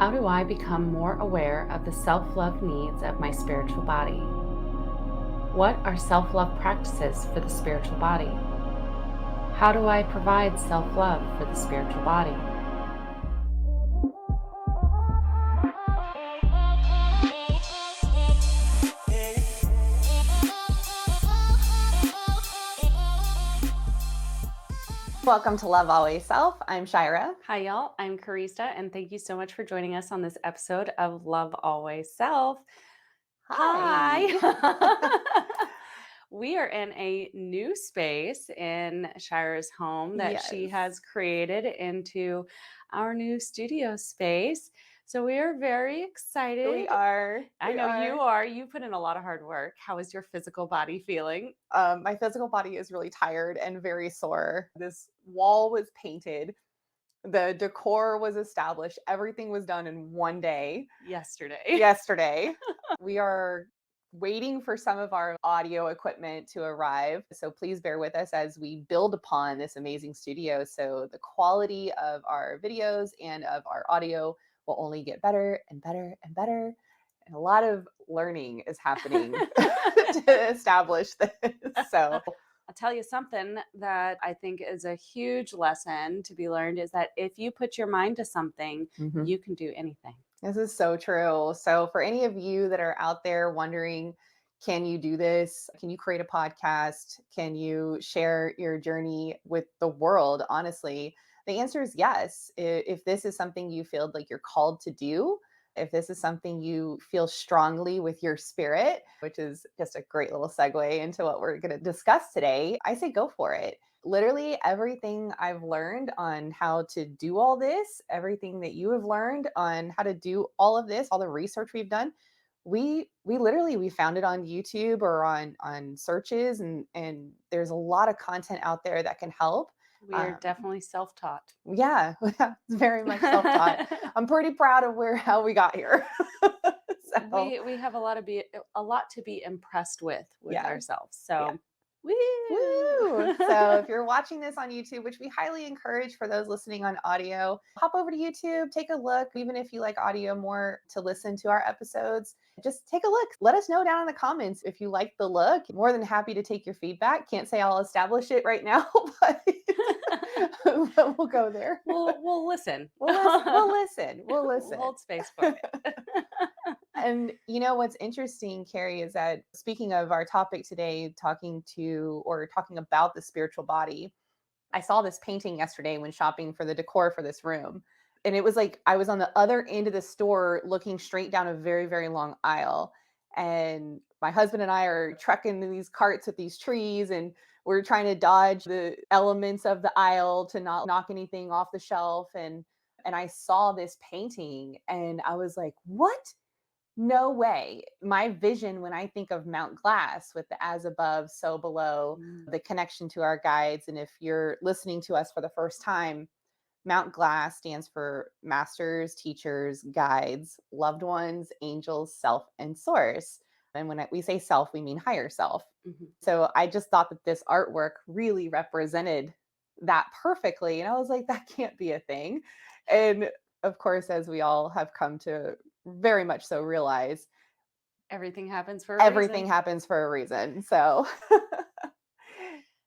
How do I become more aware of the self-love needs of my spiritual body? What are self-love practices for the spiritual body? How do I provide self-love for the spiritual body? Welcome to Love Always Self. I'm Shyra. Hi, y'all. I'm Karista, and thank you so much for joining us on this episode of Love Always Self. Hi. Hi. We are in a new space in Shira's home that she Yes, has created into our new studio space. So we are very excited. we are. I know you are. You put in a lot of hard work. How is your physical body feeling? My physical body is really tired and very sore. This wall was painted. The decor was established. Everything was done in one day Yesterday. yesterday. We are waiting for some of our audio equipment to arrive. So please bear with us as we build upon this amazing studio. So the quality of our videos and of our audio will only get better and better and better. And a lot of learning is happening to establish this. So I'll tell you something that I think is a huge lesson to be learned is that if you put your mind to something, mhm. you can do anything. This is so true. So, for any of you that are out there wondering, can you do this? Can you create a podcast? Can you share your journey with the world? Honestly, the answer is yes. If this is something you feel like you're called to do, if this is something you feel strongly with your spirit, which is just a great little segue into what we're going to discuss today, I say go for it. Literally everything I've learned on how to do all this, everything that you have learned on how to do all of this, all the research we've done, we found it on YouTube or on searches, and there's a lot of content out there that can help. We are definitely self-taught. Yeah, it's very much self-taught. I'm pretty proud of how we got here. So We have a lot to be impressed with yeah, ourselves. yeah. So, Woo! So if woo! you're watching this on YouTube, which we highly encourage for those listening on audio, hop over to YouTube, take a look. Even if you like audio more to listen to our episodes, just take a look. Let us know down in the comments if you like the look. More than happy to take your feedback. Can't say I'll establish it right now, but, but we'll go there. We'll listen. We'll listen. We'll We'll listen. hold space for it. And you know what's interesting, Carrie, is that speaking of our topic today, talking about the spiritual body, I saw this painting yesterday when shopping for the decor for this room. And it was like I was on the other end of the store looking straight down a very, very long aisle. And my husband and I are trekking these carts with these trees, and we're trying to dodge the elements of the aisle to not knock anything off the shelf. And I saw this painting and I was like, what? No way. My vision when I think of Mount Glass with the as above, so below, Mm. the connection to our guides. And if you're listening to us for the first time, Mount Glass stands for masters, teachers, guides, loved ones, angels, self, and source. And when we say self, we mean higher self. Mhm. So I just thought that this artwork really represented that perfectly. And I was like, that can't be a thing. And of course, as we all have come to very much so realize, Everything happens for a everything reason, happens for a reason. So,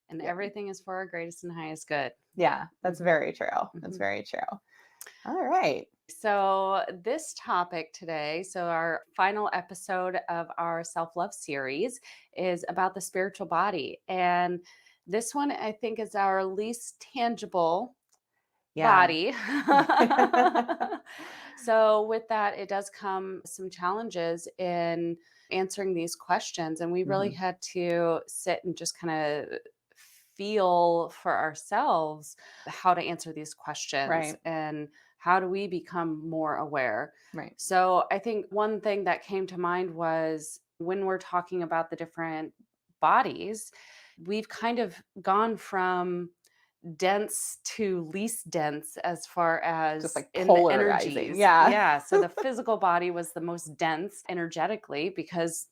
and yeah, everything is for our greatest and highest good. yeah, that's Mhm, very true. That's mhm. very true. All right. So, this topic today, so our final episode of our self love series is about the spiritual body. And this one, I think, is our least tangible Yeah. body. So, with that, it does come some challenges in answering these questions. And we really Mhm. had to sit and just kind of feel for ourselves how to answer these questions Right. and how do we become more aware. Right. So, I think one thing that came to mind was when we're talking about the different bodies, we've kind of gone from dense to least dense as far Just as like in the polarizing. energies. Yeah. Yeah. So the physical body was the most dense energetically because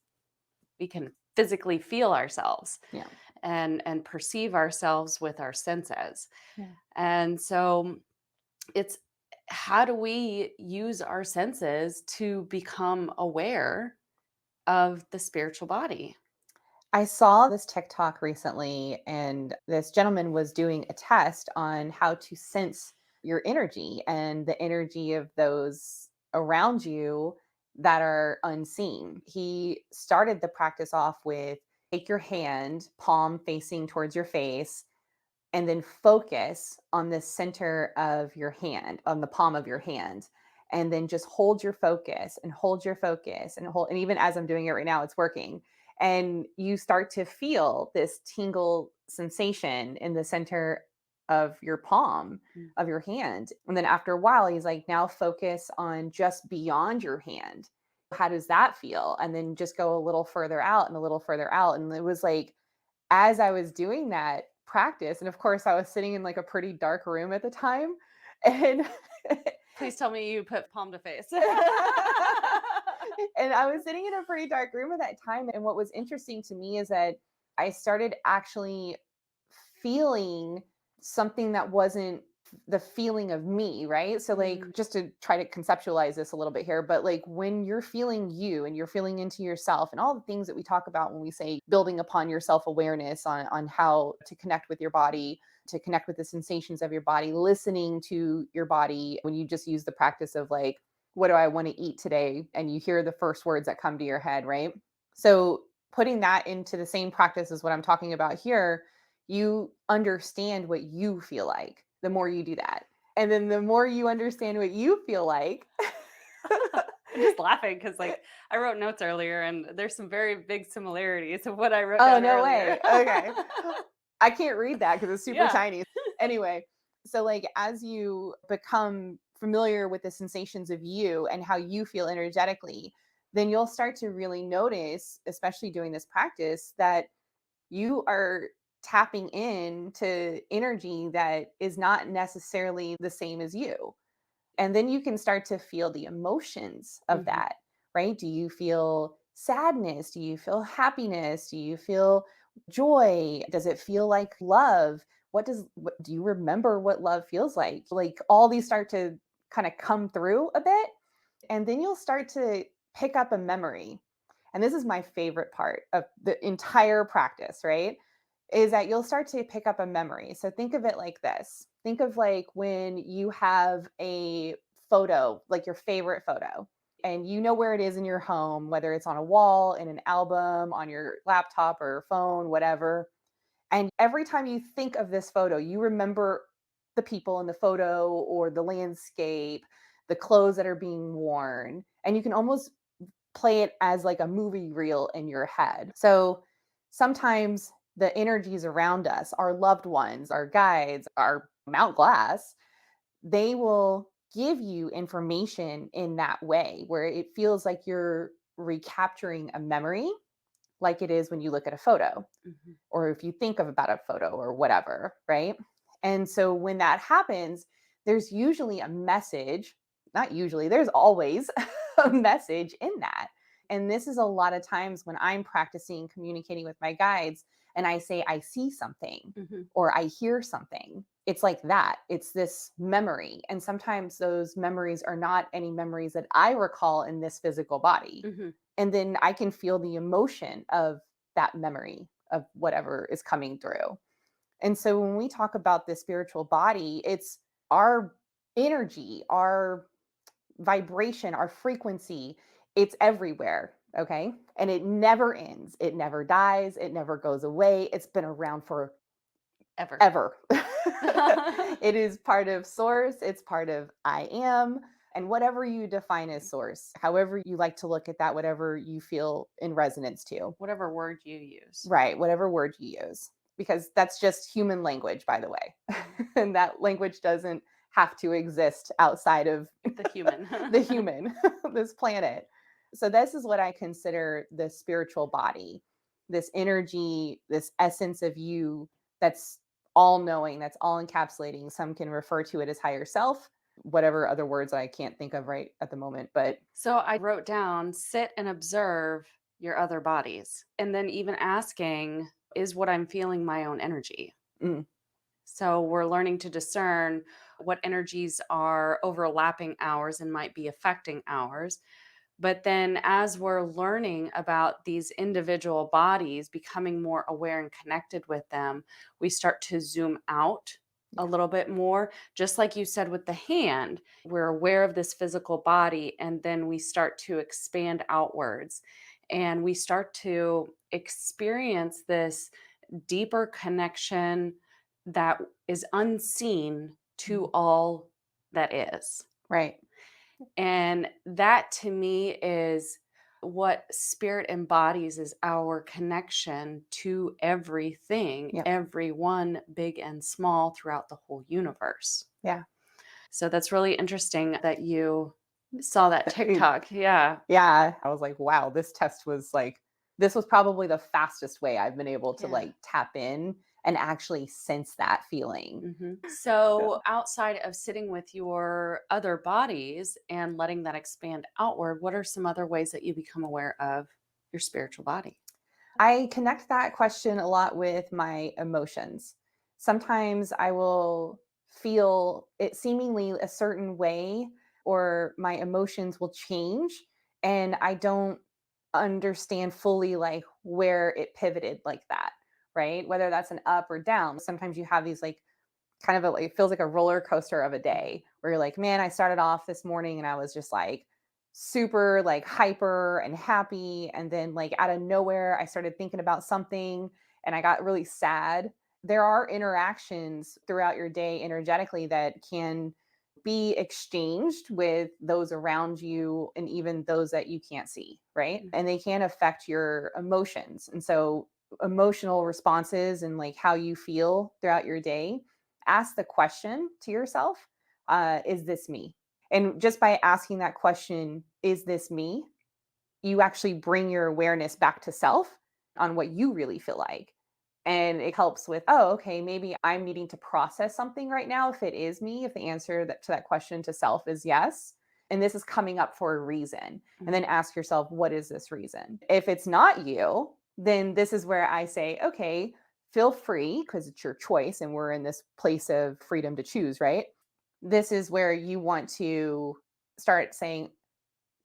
we can physically feel ourselves Yeah. and perceive ourselves with our senses. Yeah. And so it's how do we use our senses to become aware of the spiritual body? I saw this TikTok recently, and this gentleman was doing a test on how to sense your energy and the energy of those around you that are unseen. He started the practice off with take your hand, palm facing towards your face, and then focus on the center of your hand, on the palm of your hand. And then just hold your focus and hold your focus and hold. And even as I'm doing it right now, it's working. And you start to feel this tingle sensation in the center of your palm Mm. of your hand. And then after a while, he's like, now focus on just beyond your hand. How does that feel? And then just go a little further out and a little further out. And it was like, as I was doing that practice, and of course, I was sitting in like a pretty dark room at the time, and Please tell me you put palm to face. and I was sitting in a pretty dark room at that time. And what was interesting to me is that I started actually feeling something that wasn't the feeling of me, right? So, like, Mm. just to try to conceptualize this a little bit here, but like when you're feeling you and you're feeling into yourself and all the things that we talk about when we say building upon your self awareness on how to connect with your body, to connect with the sensations of your body, listening to your body, when you just use the practice of like, what do I want to eat today? And you hear the first words that come to your head, right? So, putting that into the same practice as what I'm talking about here, you understand what you feel like the more you do that. And then the more you understand what you feel like, I'm just laughing because, like, I wrote notes earlier, and there's some very big similarities of what I wrote oh, down no earlier. way. Okay. I can't read that because it's super Yeah. tiny. Anyway, so like as you become familiar with the sensations of you and how you feel energetically, then you'll start to really notice, especially doing this practice, that you are tapping into energy that is not necessarily the same as you. And then you can start to feel the emotions of Mhm. that, right? Do you feel sadness? Do you feel happiness? Do you feel joy? Does it feel like love? What do you remember what love feels like? Like all these start to kind of come through a bit, and then you'll start to pick up a memory. And this is my favorite part of the entire practice, right? Is that you'll start to pick up a memory. So think of it like this. Think of like when you have a photo, like your favorite photo, and you know where it is in your home, whether it's on a wall, in an album, on your laptop or phone, whatever. And every time you think of this photo, you remember the people in the photo or the landscape, the clothes that are being worn. And you can almost play it as like a movie reel in your head. So sometimes the energies around us, our loved ones, our guides, our Mount Glass, they will give you information in that way where it feels like you're recapturing a memory like it is when you look at a photo Mhm. or if you think of about a photo or whatever, right? And so when that happens, there's usually a message, not usually, there's always a message in that. And this is a lot of times when I'm practicing communicating with my guides and I say, I see something Mhm. or I hear something. It's like that. It's this memory. And sometimes those memories are not any memories that I recall in this physical body. Mhm. And then I can feel the emotion of that memory of whatever is coming through. And so when we talk about the spiritual body, it's our energy, our vibration, our frequency, it's everywhere. Okay. And it never ends. It never dies. It never goes away. It's been around for Ever. ever. It is part of source, it's part of I am, and whatever you define as source, however you like to look at that, whatever you feel in resonance to. Whatever word you use. Right, whatever word you use, because that's just human language, by the way. Mhm. And that language doesn't have to exist outside of The human. the human, this planet. So, this is what I consider the spiritual body, this energy, this essence of you that's all knowing, that's all encapsulating. Some can refer to it as higher self, whatever other words I can't think of right at the moment. But So I wrote down sit and observe your other bodies. And then even asking, is what I'm feeling my own energy? mm, So we're learning to discern what energies are overlapping ours and might be affecting ours. But then, as we're learning about these individual bodies, becoming more aware and connected with them, we start to zoom out a Yeah. little bit more. Just like you said with the hand, we're aware of this physical body, and then we start to expand outwards. And we start to experience this deeper connection that is unseen to Mhm. all that is. Right. And that to me is what spirit embodies is our connection to everything, Yep. everyone, big and small, throughout the whole universe. Yeah. So that's really interesting that you saw that TikTok. Yeah. Yeah, I was like, wow, this was probably the fastest way I've been able to Yeah. like tap in and actually sense that feeling. So, So, outside of sitting with your other bodies and letting that expand outward, what are some other ways that you become aware of your spiritual body? I connect that question a lot with my emotions. Sometimes I will feel it seemingly a certain way, or my emotions will change, and I don't understand fully like where it pivoted like that, right? Whether that's an up or down. Sometimes you have these like kind of it feels like a roller coaster of a day where you're like, man, I started off this morning and I was just like super like hyper and happy. And then like out of nowhere, I started thinking about something and I got really sad. There are interactions throughout your day energetically that can be exchanged with those around you and even those that you can't see, right? Mm. And they can affect your emotions. And so emotional responses and like how you feel throughout your day, ask the question to yourself, is this me? And just by asking that question, is this me? You actually bring your awareness back to self on what you really feel like. And it helps with, oh, okay, maybe I'm needing to process something right now. If it is me, if the answer to that question to self is yes, and this is coming up for a reason. And then Mhm. ask yourself, what is this reason? If it's not you, then this is where I say, okay, feel free because it's your choice. And we're in this place of freedom to choose, right? This is where you want to start saying,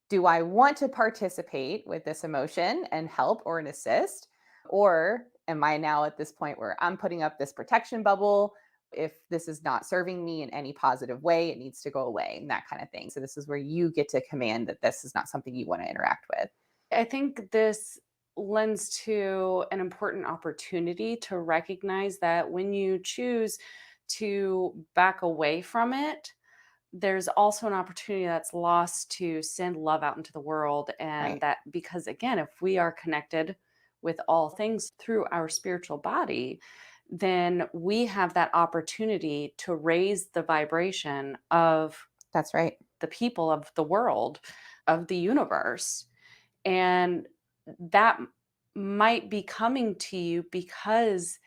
do I want to participate with this emotion and help or an assist? Or am I now at this point where I'm putting up this protection bubble? If this is not serving me in any positive way, it needs to go away and that kind of thing. So, this is where you get to command that this is not something you want to interact with. I think this lends to an important opportunity to recognize that when you choose to back away from it, there's also an opportunity that's lost to send love out into the world. And Right. that, because again, if we are connected with all things through our spiritual body, then we have that opportunity to raise the vibration of That's right. the people of the world, of the universe. And that might be coming to you because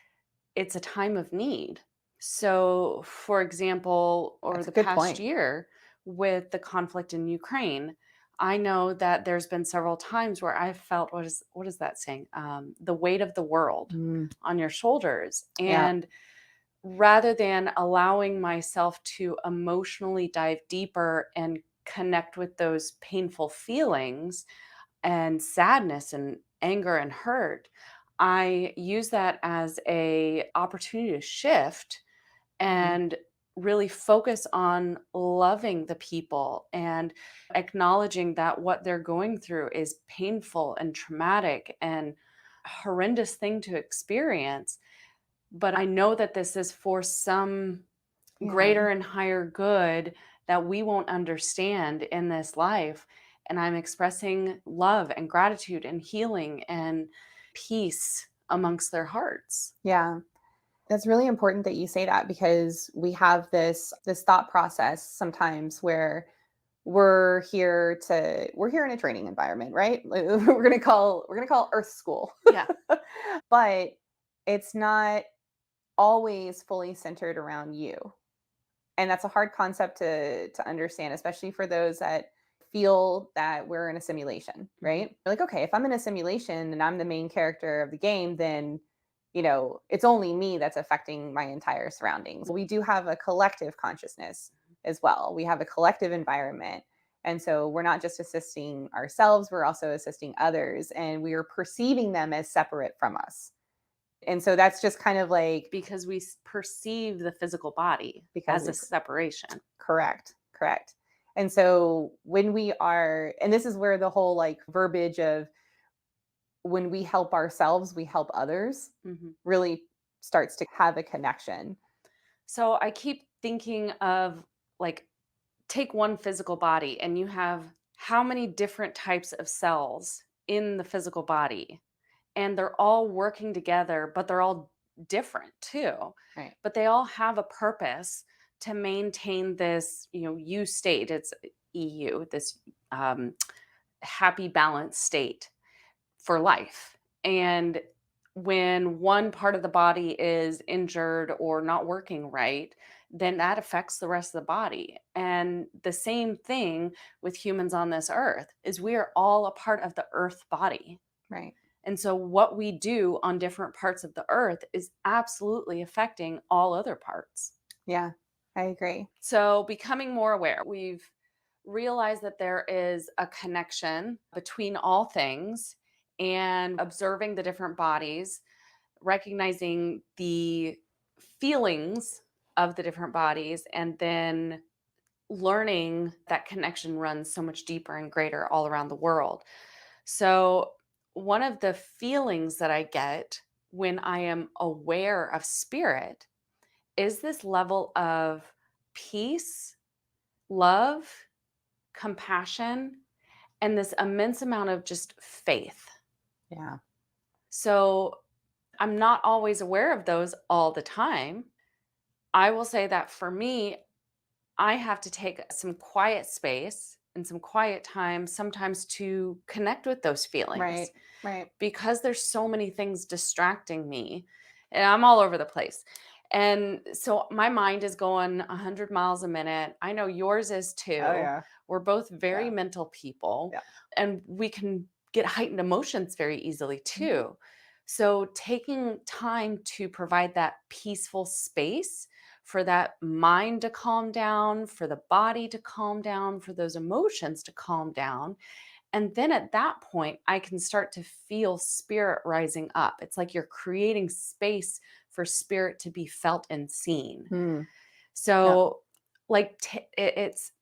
it's a time of need. So, for example, over That's a the good past point. year with the conflict in Ukraine, I know that there's been several times where I've felt what is that saying? The weight of the world Mm, on your shoulders. yeah, And rather than allowing myself to emotionally dive deeper and connect with those painful feelings and sadness and anger and hurt, I use that as a opportunity to shift mhm, and really focus on loving the people and acknowledging that what they're going through is painful and traumatic and horrendous thing to experience, but I know that this is for some yeah. greater and higher good that we won't understand in this life. And I'm expressing love and gratitude and healing and peace amongst their hearts. Yeah. That's really important that you say that because we have this thought process sometimes where we're here in a training environment, right? We're going to call Earth School. Yeah. But it's not always fully centered around you. And that's a hard concept to understand, especially for those that feel that we're in a simulation, Mhm. right? Like, okay, if I'm in a simulation and I'm the main character of the game, then it's only me that's affecting my entire surroundings. We do have a collective consciousness as well. We have a collective environment. And so we're not just assisting ourselves, we're also assisting others, and we are perceiving them as separate from us. And so that's just kind of like, because we perceive the physical body because as a separation. correct. And so when we are, and this is where the whole like verbiage of when we help ourselves, we help others really starts to have a connection. So I keep thinking of, like, take one physical body and you have how many different types of cells in the physical body, and they're all working together, but they're all different too. Right. But they all have a purpose to maintain this, U state. It's EU, this um, happy, balanced state for life. And when one part of the body is injured or not working right, then that affects the rest of the body. And the same thing with humans on this earth is we are all a part of the earth body. Right. And so what we do on different parts of the earth is absolutely affecting all other parts. Yeah, I agree. So becoming more aware, we've realized that there is a connection between all things, and observing the different bodies, recognizing the feelings of the different bodies, and then learning that connection runs so much deeper and greater all around the world. So, one of the feelings that I get when I am aware of spirit is this level of peace, love, compassion, and this immense amount of just faith. Yeah. So, I'm not always aware of those all the time. I will say that for me, I have to take some quiet space and some quiet time sometimes to connect with those feelings, Right. Right. because there's so many things distracting me and I'm all over the place. And so my mind is going 100 miles a minute. I know yours is Oh too. yeah. We're both very Yeah. mental people, Yeah. and we can get heightened emotions very easily too. So taking time to provide that peaceful space for that mind to calm down, for the body to calm down, for those emotions to calm down, and then at that point, I can start to feel spirit rising up. It's like you're creating space for spirit to be felt and seen. Mm. Yeah. So, like, it's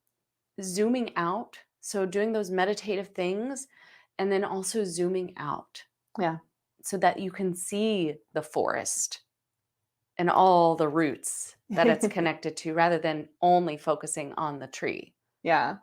zooming out. So, doing those meditative things and then also zooming out Yeah. so that you can see the forest and all the roots that it's connected to, rather than only focusing on the tree. Yeah.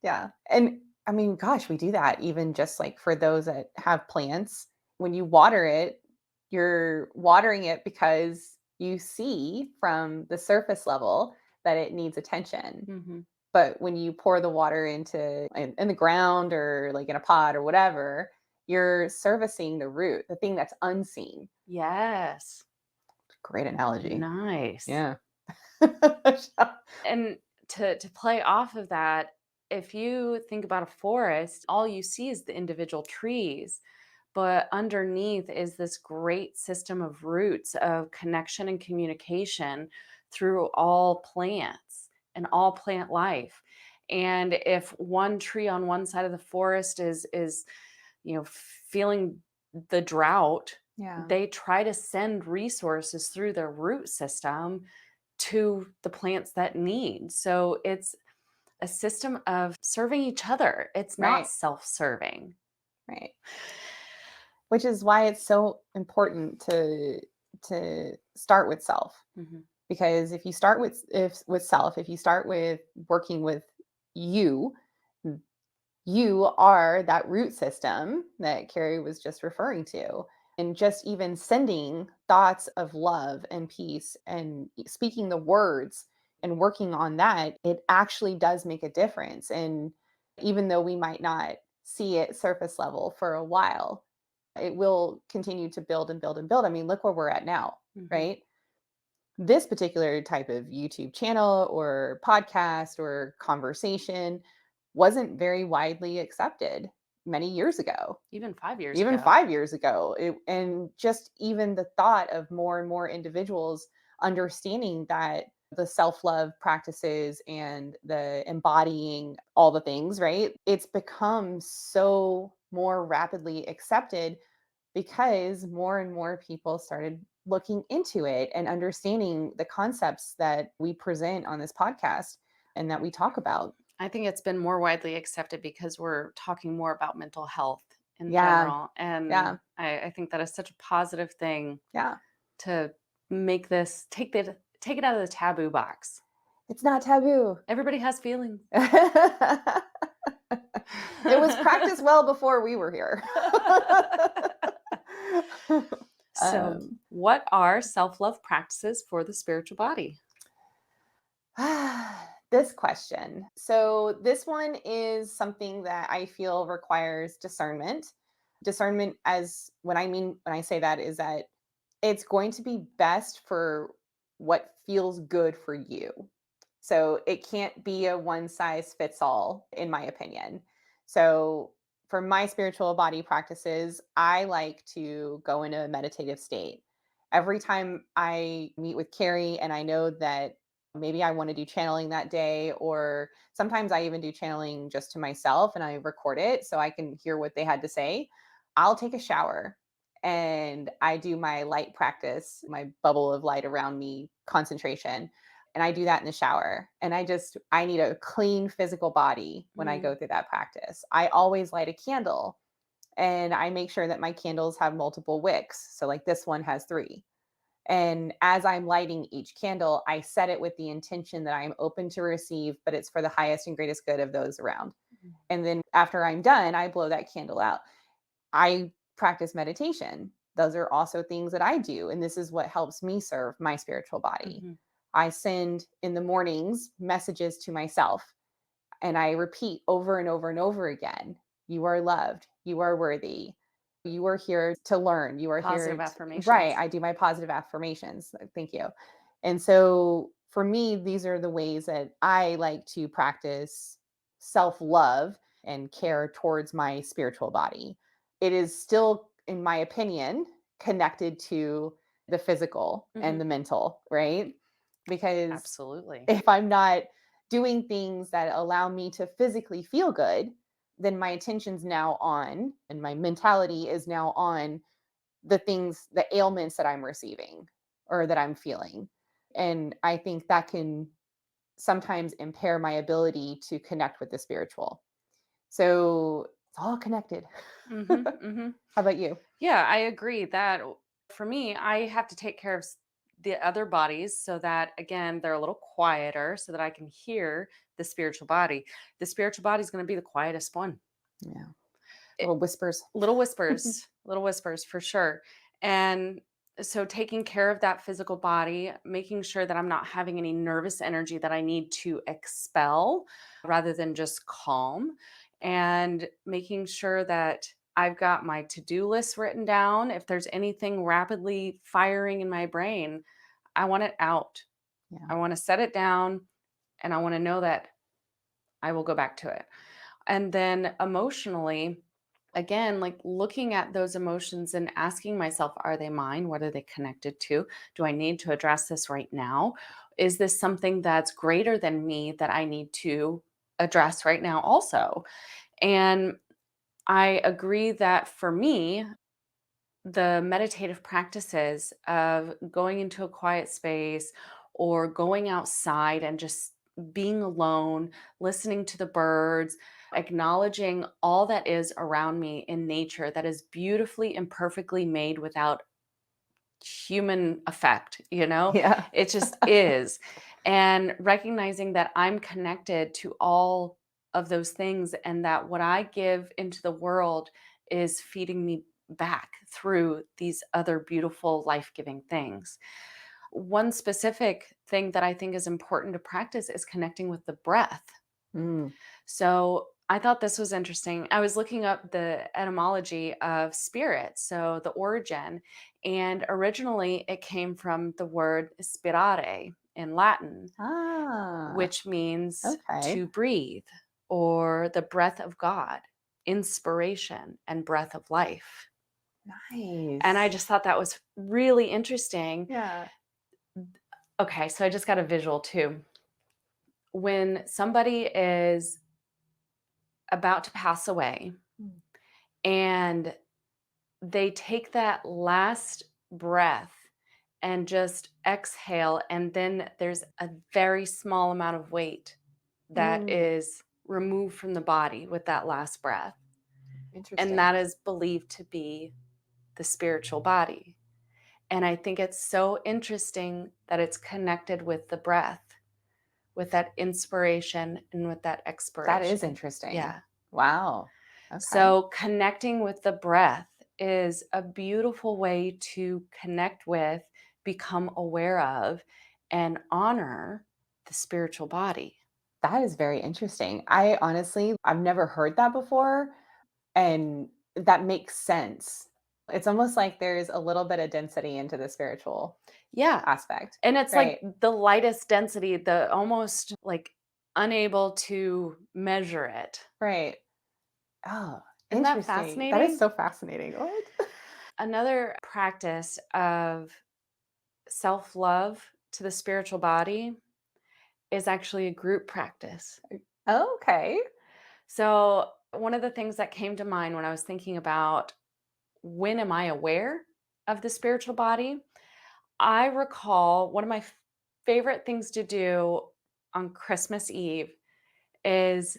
Yeah. And I mean, gosh, we do that even just like for those that have plants. When you water it, you're watering it because you see from the surface level that it needs attention. Hmm. But when you pour the water into in the ground or like in a pot or whatever, you're servicing the root, the thing that's unseen. Yes. Great analogy. Nice. Yeah. And to play off of that, if you think about a forest, all you see is the individual trees, but underneath is this great system of roots of connection and communication through all plants and all plant life. And if one tree on one side of the forest is feeling the drought, Yeah. they try to send resources through their root system to the plants that need. So it's a system of serving each other. It's not Right. self-serving. Right. Which is why it's so important to start with self. Mhm. Because if you start with self, if you start with working with you, you are that root system that Carrie was just referring to. And just even sending thoughts of love and peace and speaking the words and working on that, it actually does make a difference. And even though we might not see it surface level for a while, it will continue to build and build and build. I mean, look where we're at now, Mhm. right? This particular type of YouTube channel or podcast or conversation wasn't very widely accepted many years ago, Even 5 years even ago. 5 years ago. And just even the thought of more and more individuals understanding that the self love practices and the embodying all the things, right? It's become so more rapidly accepted because more and more people started looking into it and understanding the concepts that we present on this podcast and that we talk about. I think it's been more widely accepted because we're talking more about mental health in Yeah. general. And Yeah. I think that is such a positive thing Yeah. to make this take it out of the taboo box. It's not taboo. Everybody has feelings. It was practiced well before we were here. So, um, what are self-love practices for the spiritual body? this question. So, this one is something that I feel requires discernment. Discernment, as when I say that, is that it's going to be best for what feels good for you. So it can't be a one size fits all, in my opinion. So for my spiritual body practices, I like to go into a meditative state. Every time I meet with Carrie and I know that maybe I want to do channeling that day, or sometimes I even do channeling just to myself and I record it so I can hear what they had to say, I'll take a shower and I do my light practice, my bubble of light around me concentration. And I do that in the shower. And I need a clean physical body when I Mm, go through that practice. I always light a candle and I make sure that my candles have multiple wicks. So, like this one has three. And as I'm lighting each candle, I set it with the intention that I'm open to receive, but it's for the highest and greatest good of those around. And then after I'm done, I blow that candle out. I practice meditation. Those are also things that I do. And this is what helps me serve my spiritual body. mhm. I send in the mornings messages to myself and I repeat over and over and over again: you are loved, you are worthy, you are here to learn, you are Positive here right. affirmations. I do my positive affirmations. Thank you. And so for me, these are the ways that I like to practice self love and care towards my spiritual body. It is still, in my opinion, connected to the physical and Mhm. the mental, right? Because Absolutely. if I'm not doing things that allow me to physically feel good, then my attention's now on and my mentality is now on the things, the ailments that I'm receiving or that I'm feeling. And I think that can sometimes impair my ability to connect with the spiritual. So it's all connected. Mhm, How mhm. about you? Yeah, I agree that for me, I have to take care of the other bodies so that, again, they're a little quieter so that I can hear the spiritual body. The spiritual body is going to be the quietest one. Yeah. It, Little whispers. little whispers for sure. And so taking care of that physical body, making sure that I'm not having any nervous energy that I need to expel rather than just calm, and making sure that I've got my to-do list written down. If there's anything rapidly firing in my brain, I want it out. Yeah. I want to set it down and I want to know that I will go back to it. And then emotionally, again, like looking at those emotions and asking myself, are they mine? What are they connected to? Do I need to address this right now? Is this something that's greater than me that I need to address right now also? And I agree that for me, the meditative practices of going into a quiet space or going outside and just being alone, listening to the birds, acknowledging all that is around me in nature that is beautifully and perfectly made without human effect, Yeah. it just is. And recognizing that I'm connected to all of those things and that what I give into the world is feeding me back through these other beautiful life-giving things. One specific thing that I think is important to practice is connecting with the breath. Mm. So I thought this was interesting. I was looking up the etymology of spirit, so the origin, and originally it came from the word spirare in Latin, Ah, which means okay. to breathe or the breath of God. inspiration and breath of life. And I Nice. just thought that was really interesting. Yeah. Okay, so I just got a visual too. When somebody is about to pass away Mm. and they take that last breath and just exhale, and then there's a very small amount of weight that Mm. is removed from the body with that last breath. And Interesting. that is believed to be the spiritual body. And I think it's so interesting that it's connected with the breath, with that inspiration and with that That is expiration. interesting. Yeah. Wow. Okay. So connecting with the breath is a beautiful way to connect with, become aware of, and honor the spiritual body. That is very interesting. I've never heard that before, and that makes sense. It's almost like there's a little bit of density into the spiritual Yeah. aspect. And it's like Right. the lightest density, the almost like unable to measure it. Right. Oh, Isn't that interesting. That is fascinating? so fascinating. What? Another practice of self love to the spiritual body is actually a group practice. Okay. So, one of the things that came to mind when I was thinking about when am I aware of the spiritual body, I recall one of my favorite things to do on Christmas Eve is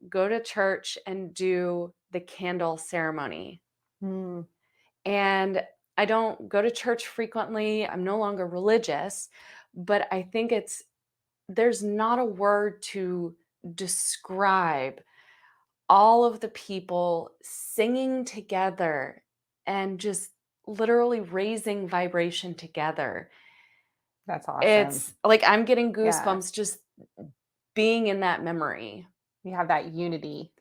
go to church and do the candle ceremony. Mm, And I don't go to church frequently. I'm no longer religious, but I think there's not a word to describe all of the people singing together and just literally raising vibration together. that's awesome. It's like I'm getting Yeah. goosebumps just being in that memory. You have that unity.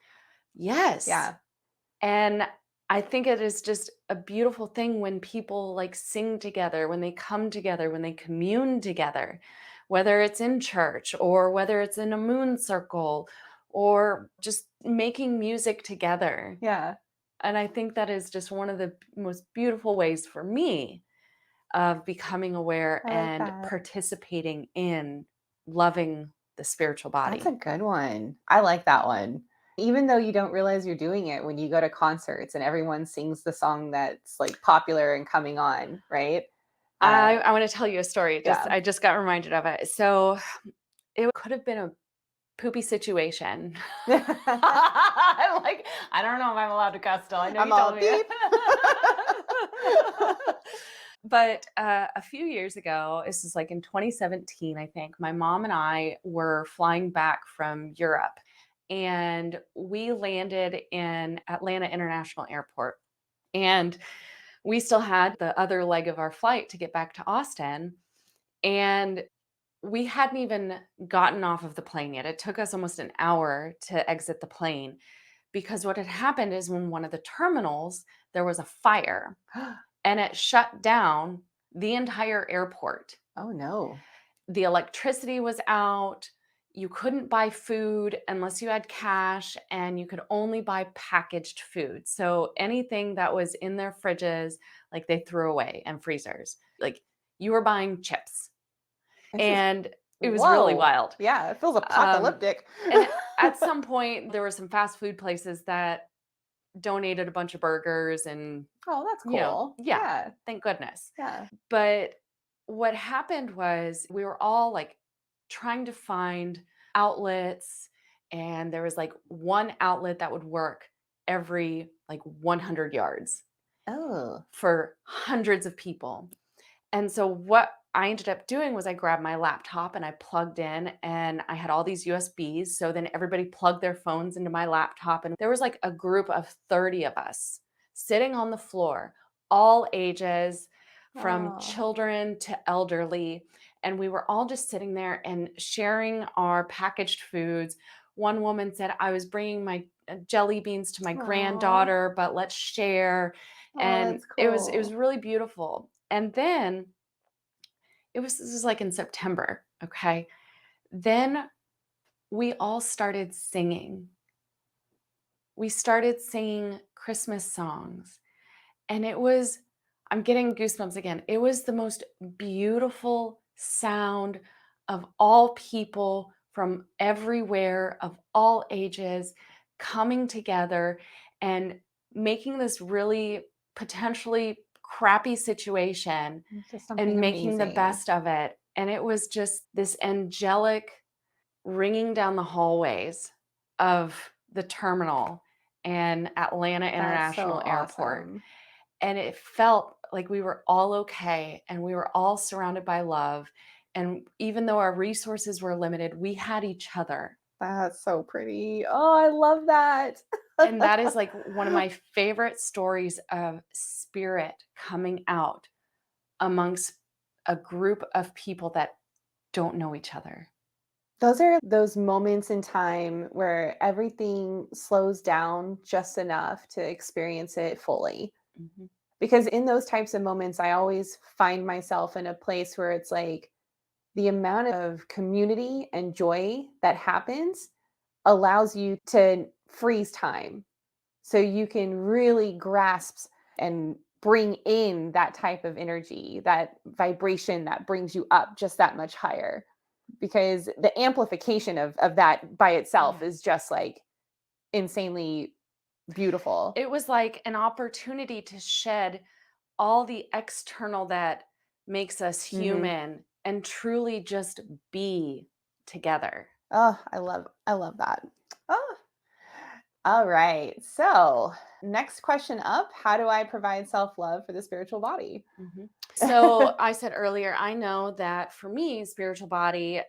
Yes. Yeah. And I think it is just a beautiful thing when people like sing together, when they come together, when they commune together, whether it's in church or whether it's in a moon circle or just making music together. Yeah. And I think that is just one of the most beautiful ways for me of becoming aware I like and that. participating in loving the spiritual That's a body. good one. I like that one. Even though you don't realize you're doing it when you go to concerts and everyone sings the song that's like popular and coming on, right? Uh, I want to tell you a story. yeah. I just got reminded of it. So it could have been a poopy situation. I'm like, I don't know if I'm allowed to cuss still. I know I'm you all told me. beep. But a few years ago, this was like in 2017, I think, my mom and I were flying back from Europe and we landed in Atlanta International Airport. And we still had the other leg of our flight to get back to Austin. And we hadn't even gotten off of the plane yet. It took us almost an hour to exit the plane because what had happened is when one of the terminals, there was a fire and it shut down the entire airport. Oh no. The electricity was out. You couldn't buy food unless you had cash, and you could only buy packaged food. So anything that was in their fridges, like they threw away, and freezers, like you were buying chips. This is And it was really whoa. wild. Yeah, it feels Um, apocalyptic. and at some point, there were some fast food places that donated a bunch of burgers and, Oh, that's cool. yeah, Yeah. thank goodness. Yeah. But what happened was we were all like trying to find outlets, and there was like one outlet that would work every like 100 yards Oh. for hundreds of people. And so what I ended up doing was I grabbed my laptop and I plugged in and I had all these USBs. So then everybody plugged their phones into my laptop and there was like a group of 30 of us sitting on the floor, all ages, from Oh. children to elderly. And we were all just sitting there and sharing our packaged foods. One woman said, I was bringing my jelly beans to my Oh. granddaughter, but let's share. Oh, And that's it was cool. really beautiful. And then this was like in September, okay? Then we all started singing we started singing Christmas songs. And I'm getting goosebumps again. It was the most beautiful sound of all people from everywhere, of all ages, coming together and making this really potentially crappy situation It's just something and making the amazing. best of it. And it was just this angelic ringing down the hallways of the terminal and Atlanta That's so International Airport. awesome. And it felt like we were all okay and we were all surrounded by love. And even though our resources were limited, we had each other. That's so pretty. Oh, I love that. And that is like one of my favorite stories of spirit coming out amongst a group of people that don't know each other. Those are those moments in time where everything slows down just enough to experience it fully. Mhm. Because in those types of moments, I always find myself in a place where it's like the amount of community and joy that happens allows you to freeze time. So you can really grasp and bring in that type of energy, that vibration that brings you up just that much higher. Because the amplification of that by itself Yeah. is just like insanely beautiful. It was like an opportunity to shed all the external that makes us Mhm. human and truly just be together. Oh, I love that. Oh, all right. So, next question up, how do I provide self-love for the spiritual body? Mhm. So I said earlier, I know that for me, spiritual body,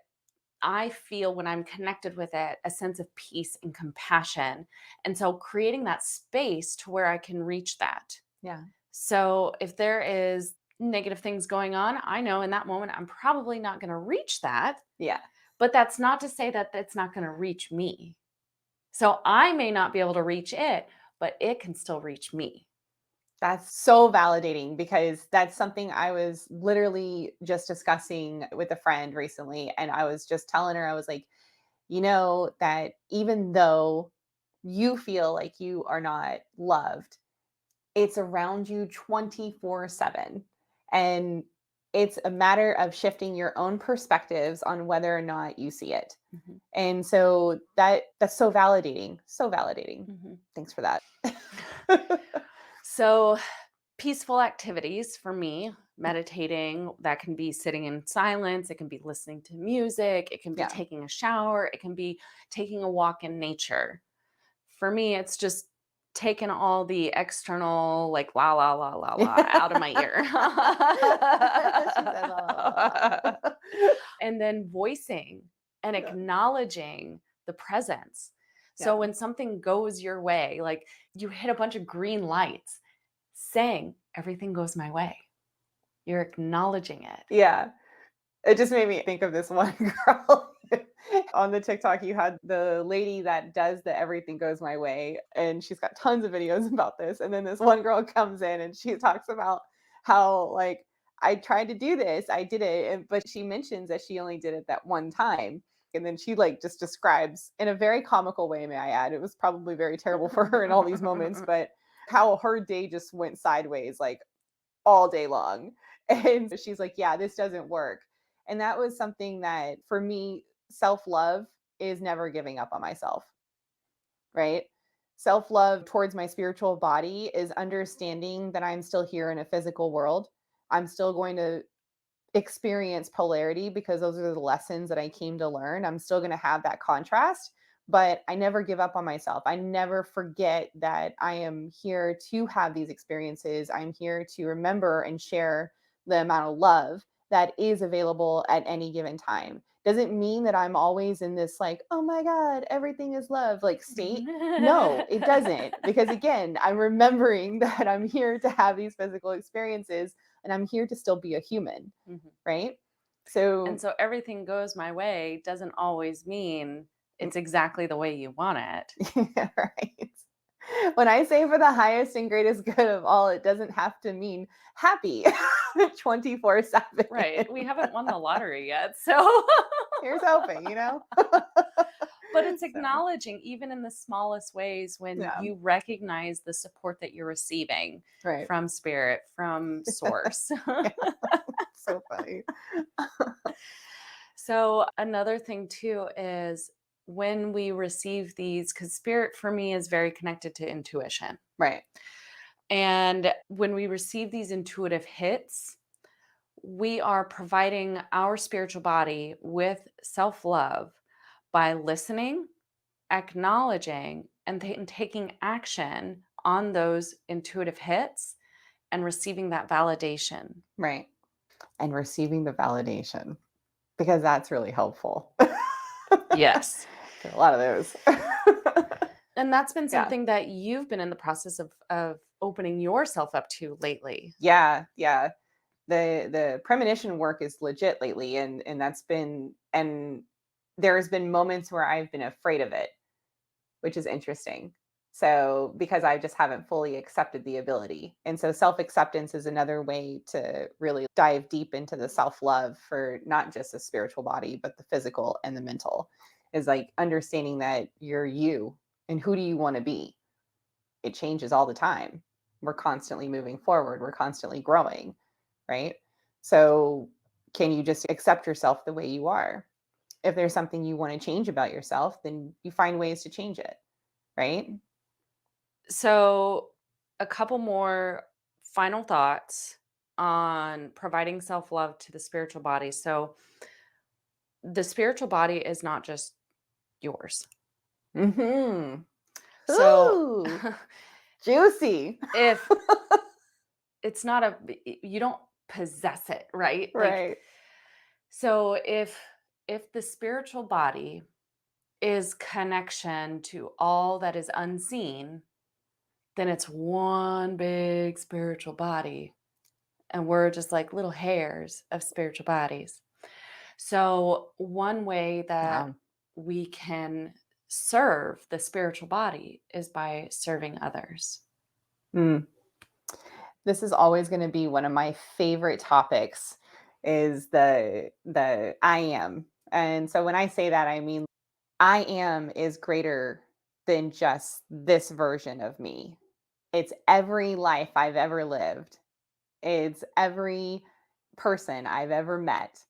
I feel when I'm connected with it a sense of peace and compassion. And so creating that space to where I can reach that. Yeah. So if there is negative things going on, I know in that moment I'm probably not going to reach that. Yeah. But that's not to say that it's not going to reach me. So I may not be able to reach it, but it can still reach me. That's so validating because that's something I was literally just discussing with a friend recently. And I was just telling her, I was like, that even though you feel like you are not loved, it's around you 24/7. And it's a matter of shifting your own perspectives on whether or not you see it. Mhm, And so that's so validating. So validating. mhm. Thanks for that. So, peaceful activities for me, meditating, that can be sitting in silence, it can be listening to music, it can be Yeah. taking a shower, it can be taking a walk in nature. For me, it's just taking all the external, like, la, la, la, la, la, out of my ear. She said, "La, la, la, la, la." And then voicing and Yeah. acknowledging the presence. So Yeah. when something goes your way, like you hit a bunch of green lights, saying everything goes my way. You're acknowledging it. Yeah. It just made me think of this one girl on the TikTok. You had the lady that does the everything goes my way, and she's got tons of videos about this. And then this one girl comes in and she talks about how, like, I tried to do this, I did it, but she mentions that she only did it that one time. And then she like just describes in a very comical way, may I add. It was probably very terrible for her in all these moments, but how her day just went sideways like all day long. And she's like, yeah, this doesn't work. And that was something that for me, self love is never giving up on myself, right? Self love towards my spiritual body is understanding that I'm still here in a physical world. I'm still going to experience polarity because those are the lessons that I came to learn. I'm still going to have that contrast, but I never give up on myself. I never forget that I am here to have these experiences. I'm here to remember and share the amount of love that is available at any given time. Doesn't mean that I'm always in this like, oh my God, everything is love like state. No, it doesn't. Because again, I'm remembering that I'm here to have these physical experiences and I'm here to still be a human, Mhm. right? And So, so everything goes my way doesn't always mean it's exactly the way you want it. yeah, right. When I say for the highest and greatest good of all, it doesn't have to mean happy 24/7. Right. We haven't won the lottery yet. So Here's hoping, you know? But it's acknowledging, even in the smallest ways, when you recognize the support that you're receiving from spirit, from source. So funny. So another thing too is when we receive these, because spirit for me is very connected to intuition. Right. And when we receive these intuitive hits, we are providing our spiritual body with self-love by listening, acknowledging, and taking action on those intuitive hits and receiving that validation. Right. And receiving the validation, because that's really helpful. Yes. A lot of those. And that's been something that you've been in the process of opening yourself up to lately. Yeah. Yeah. The premonition work is legit lately. And that's been, and there's been moments where I've been afraid of it, which is interesting. So, because I just haven't fully accepted the ability. And so self-acceptance is another way to really dive deep into the self-love for not just the spiritual body, but the physical and the mental, is like understanding that you're you and who do you want to be? It changes all the time. We're constantly moving forward. We're constantly growing, right? So can you just accept yourself the way you are? If there's something you want to change about yourself, then you find ways to change it, right? So, a couple more final thoughts on providing self-love to the spiritual body. So, the spiritual body is not just yours. Mm-hmm. So, juicy. if it's not you don't possess it, right? Right. So if the spiritual body is connection to all that is unseen, then it's one big spiritual body. And we're just like little hairs of spiritual bodies. So, one way that we can serve the spiritual body is by serving others. This is always going to be one of my favorite topics, is the I am. And so when I say that, I mean, I am is greater than just this version of me. It's every life I've ever lived. It's every person I've ever met.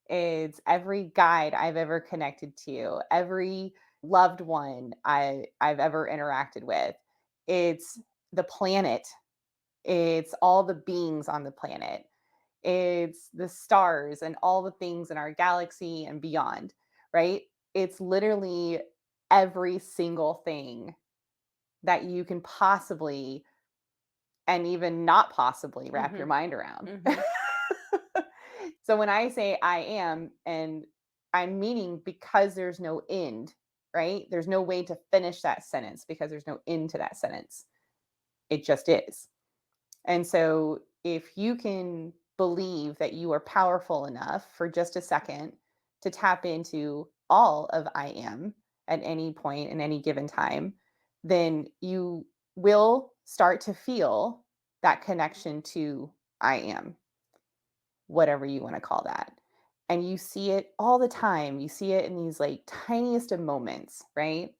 It's every guide I've ever connected to, every loved one I've ever interacted with. It's the planet. It's all the beings on the planet. It's the stars and all the things in our galaxy and beyond, right? It's literally every single thing that you can possibly, and even not possibly, wrap your mind around. So when I say I am, and I'm meaning because there's no end, right? There's no way to finish that sentence because there's no end to that sentence. It just is. And so if you can believe that you are powerful enough for just a second to tap into all of I am at any point in any given time, then you will start to feel that connection to I am, whatever you want to call that. And you see it all the time. You see it in these like tiniest of moments, right?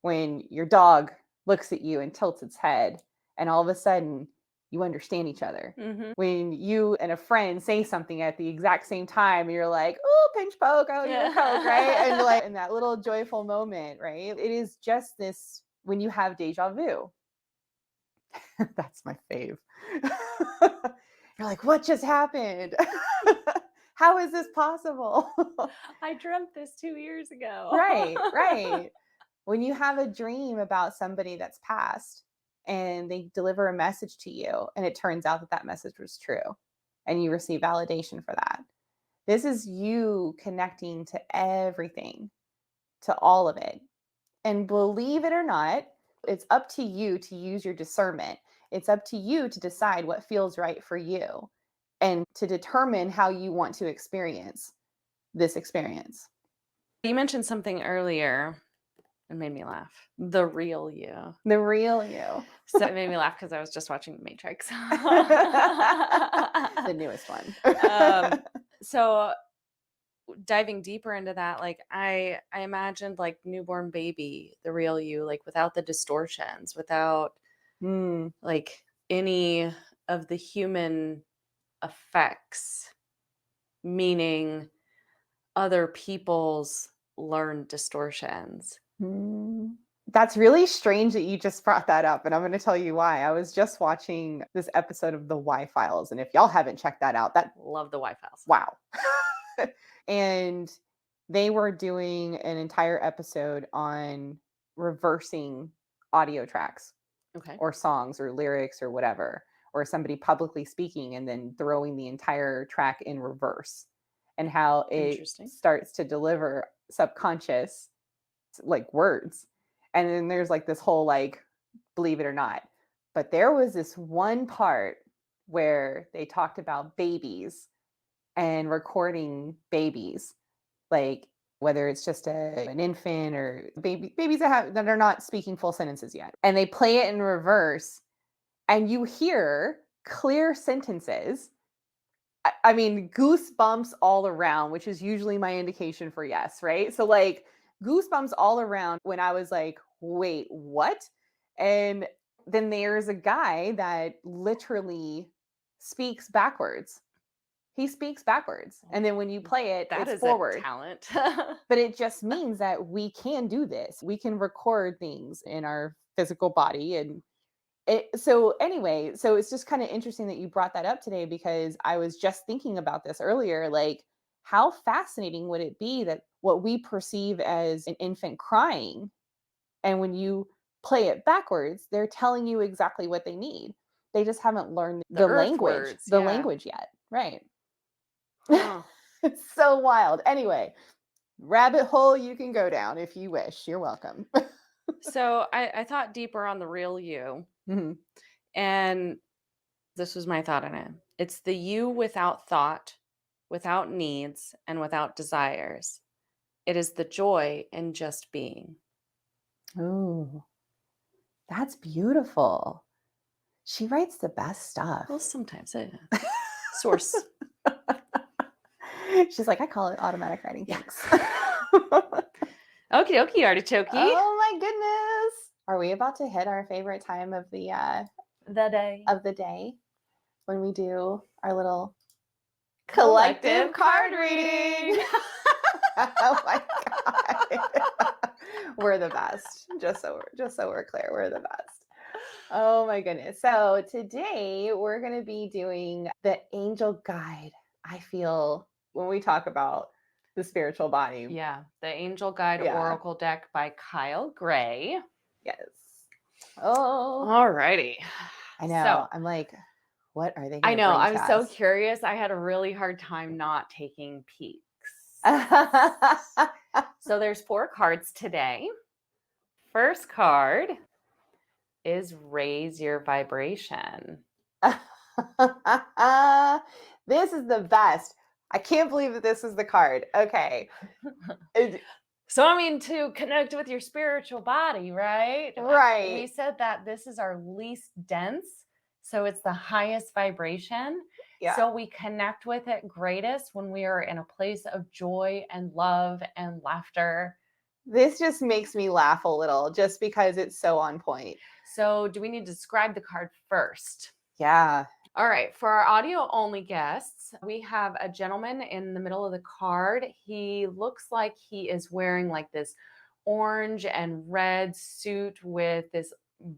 When your dog looks at you and tilts its head, and all of a sudden you understand each other. When you and a friend say something at the exact same time, you're like, oh, pinch poke, oh, you're a Coke, right? And like in that little joyful moment, right? It is just this, when you have deja vu. That's my fave. You're like, what just happened? How is this possible? I dreamt this 2 years ago. Right. When you have a dream about somebody that's passed and they deliver a message to you and it turns out that that message was true and you receive validation for that. This is you connecting to everything, to all of it. And believe it or not, it's up to you to use your discernment. It's up to you to decide what feels right for you and to determine how you want to experience this experience. You mentioned something earlier. It made me laugh. The real you. The real you. So it made me laugh because I was just watching The Matrix. The newest one. So diving deeper into that, like I imagined like newborn baby, the real you, like without the distortions, without Mm, like any of the human effects, meaning other people's learned distortions. mm. That's really strange that you just brought that up, and I'm going to tell you why. I was just watching this episode of The Y Files, and if y'all haven't checked that out, that Love the Y-Files. wow. And they were doing an entire episode on reversing audio tracks Okay. or songs or lyrics or whatever, or somebody publicly speaking and then throwing the entire track in reverse, and how it Interesting. starts to deliver subconscious like words. And then there's like this whole like, believe it or not. But there was this one part where they talked about babies and recording babies, like whether it's just an infant or babies that are not speaking full sentences yet. And they play it in reverse and you hear clear sentences. I mean, goosebumps all around, which is usually my indication for yes, right? So, like, goosebumps all around when I was like, wait, what? And then there's a guy that literally speaks backwards. He speaks backwards. And then when you play it, That it's is a forward. talent. But it just means that we can do this. We can record things in our physical body and so anyway, so it's just kind of interesting that you brought that up today because I was just thinking about this earlier. Like, how fascinating would it be that what we perceive as an infant crying, and when you play it backwards, they're telling you exactly what they need. They just haven't learned The earth words, the yeah. language yet. Right. Huh. It's so wild. Anyway, rabbit hole you can go down if you wish. You're welcome. So I thought deeper on the real you, Mhm. and this was my thought on it. It's the you without thought, without needs, and without desires. It is the joy in just being. Ooh, that's beautiful. She writes the best stuff. Well, sometimes source. She's like, I call it automatic writing. Yeah. Thanks. Okie dokie, artichoke. Oh my goodness. Are we about to hit our favorite time of the day when we do our little collective card reading? Oh my god. We're the best. Just so we're clear, we're the best. Oh my goodness. So today we're going to be doing the angel guide. I feel when we talk about the spiritual body. Yeah, the Angel Guide Yeah. Oracle deck by Kyle Gray. Yes. Oh, Alrighty. I know. So, I'm like, what are they I going to know, bring I'm to so us? curious. I had a really hard time not taking peeks. So there's 4 cards today. First card is Raise Your Vibration. This is the best. I can't believe that this is the card. Okay. So, I mean, to connect with your spiritual body, right? Right. We said that this is our least dense, so it's the highest vibration. Yeah. So we connect with it greatest when we are in a place of joy and love and laughter. This just makes me laugh a little just because it's so on point. So, do we need to describe the card first? Yeah. All right, for our audio only guests, we have a gentleman in the middle of the card. He looks like he is wearing like this orange and red suit with this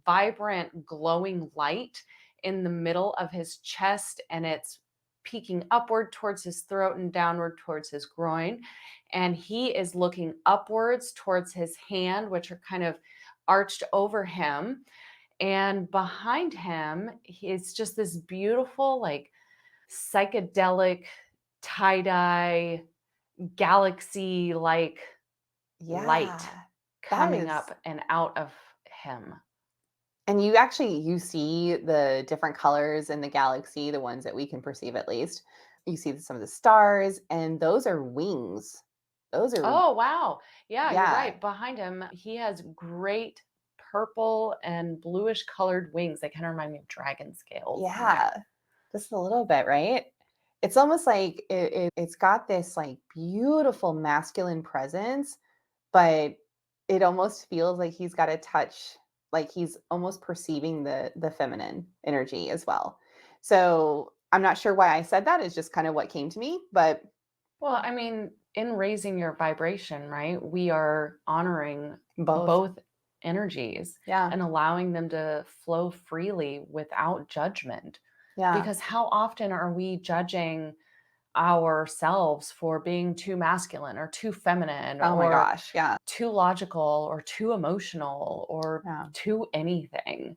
vibrant glowing light in the middle of his chest, and it's peeking upward towards his throat and downward towards his groin. And he is looking upwards towards his hand, which are kind of arched over him. And behind him is just this beautiful, like psychedelic tie-dye galaxy like light coming up and out of him. And you see the different colors in the galaxy, the ones that we can perceive at least. You see some of the stars, and those are wings. Those are Oh, wow. Yeah, you're yeah. right. Behind him, he has great purple and bluish colored wings. They kind of remind me of dragon scales. Yeah. Just a little bit, right? It's almost like it's got this like beautiful masculine presence, but it almost feels like he's got a touch, like he's almost perceiving the feminine energy as well. So I'm not sure why I said that. It's just kind of what came to me, but Well, I mean, in raising your vibration, right, we are honoring both. both energies Yeah. and allowing them to flow freely without judgment. Yeah. Because how often are we judging ourselves for being too masculine or too feminine Oh my or gosh. Yeah. too logical or too emotional or Yeah. too anything?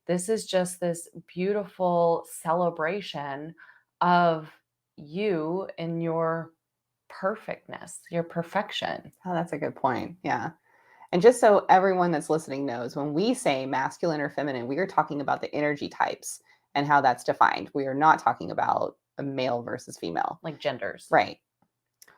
This is just this beautiful celebration of you and your perfectness, your perfection. Oh, that's a good point. Yeah. And just so everyone that's listening knows, when we say masculine or feminine, we are talking about the energy types and how that's defined. We are not talking about a male versus female. Like genders. Right.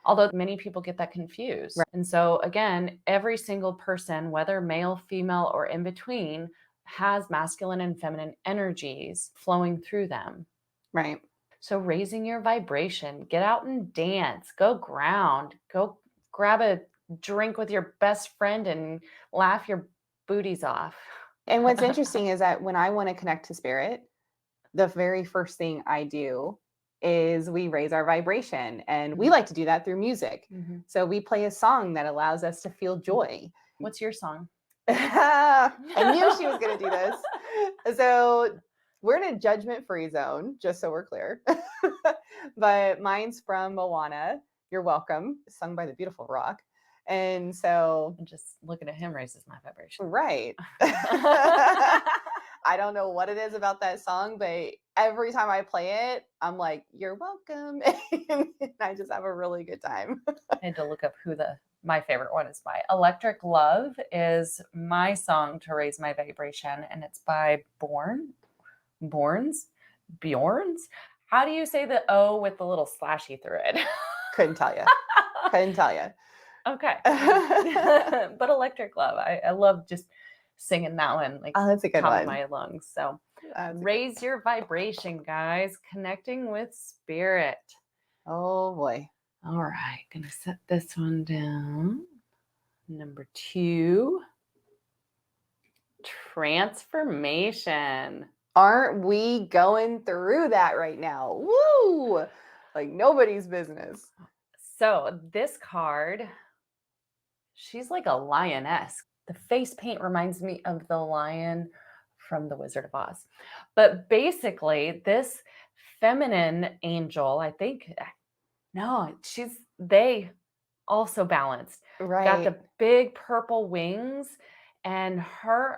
Although many people get that confused. Right. And so, again, every single person, whether male, female, or in between, has masculine and feminine energies flowing through them. Right. So, raising your vibration, get out and dance, go ground, go grab a drink with your best friend and laugh your booties off. And what's interesting is that when I want to connect to spirit, the very first thing I do is we raise our vibration. And we like to do that through music. Mhm. So we play a song that allows us to feel joy. What's your song? I knew she was going to do this. So we're in a judgment free zone, just so we're clear. But mine's from Moana. You're welcome, sung by the beautiful Rock. And so, And just looking at him raises my vibration. right. I don't know what it is about that song, but every time I play it, I'm like, you're welcome. And I just have a really good time. I had to look up who my favorite one is by. Electric Love is my song to raise my vibration, and it's by Bjorns. How do you say the O with the little slashy through it? Couldn't tell you. Couldn't tell you. Okay. But Electric Love, I love just singing that one like Oh, that's a good top one. of my lungs. So That's a good raise your vibration, guys. Connecting with spirit. Oh boy. All right, gonna set this one down. Number 2, transformation. Aren't we going through that right now? Woo! Like nobody's business. So this card, she's like a lioness. The face paint reminds me of the lion from The Wizard of Oz. But basically, this feminine angel, I think, no, they also balanced. Got the Right. big purple wings, and I'm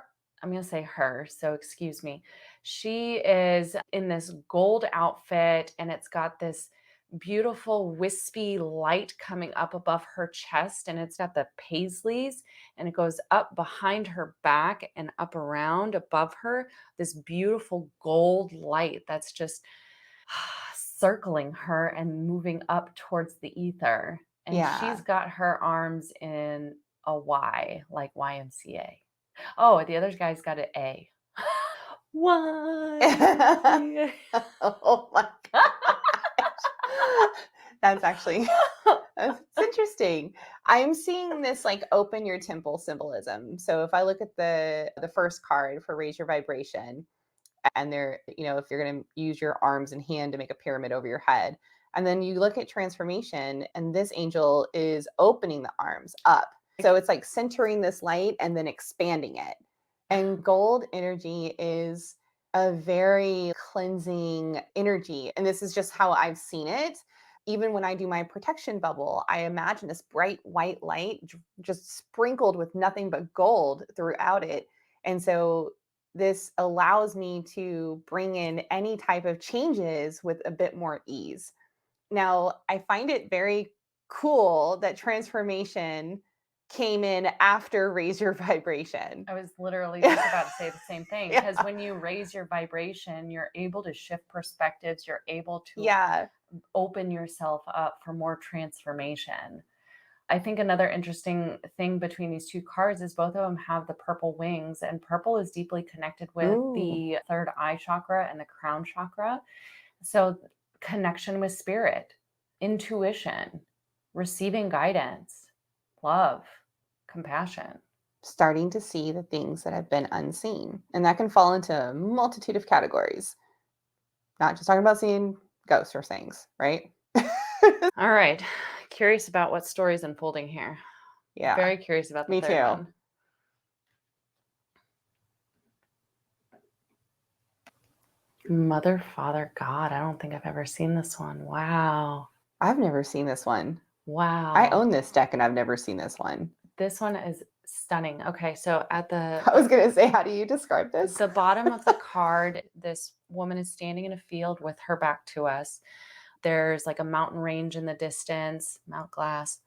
going to say her, so excuse me. She is in this gold outfit, and it's got this beautiful wispy light coming up above her chest, and it's got the paisleys, and it goes up behind her back and up around above her. This beautiful gold light that's just circling her and moving up towards the ether. And she's Yeah. got her arms in a Y, like YMCA. Oh, the other guy's got an A. YMCA. Oh my gosh. That's actually that's interesting. I'm seeing this like open your temple symbolism. So if I look at the first card for raise your vibration, and there, if you're going to use your arms and hand to make a pyramid over your head, and then you look at transformation, and this angel is opening the arms up, so it's like centering this light and then expanding it. And gold energy is a very cleansing energy, and this is just how I've seen it. Even when I do my protection bubble, I imagine this bright white light just sprinkled with nothing but gold throughout it. And so this allows me to bring in any type of changes with a bit more ease. Now, I find it very cool that transformation came in after raise your vibration. I was literally just about to say the same thing, because Yeah. when you raise your vibration, you're able to shift perspectives, you're able to Yeah. open yourself up for more transformation. I think another interesting thing between these two cards is both of them have the purple wings, and purple is deeply connected with Ooh. the third eye chakra and the crown chakra. So connection with spirit, intuition, receiving guidance, love, compassion. Starting to see the things that have been unseen. And that can fall into a multitude of categories. Not just talking about seeing ghosts or things, right? All right. Curious about what story is unfolding here. Yeah. Very curious about the Me third too. one. Mother, Father, God. I don't think I've ever seen this one. Wow. I've never seen this one. Wow. I own this deck and I've never seen this one. This one is stunning. Okay, so at the I was going to say, how do you describe this? the bottom of the card, this woman is standing in a field with her back to us. There's like a mountain range in the distance, Mount Glass,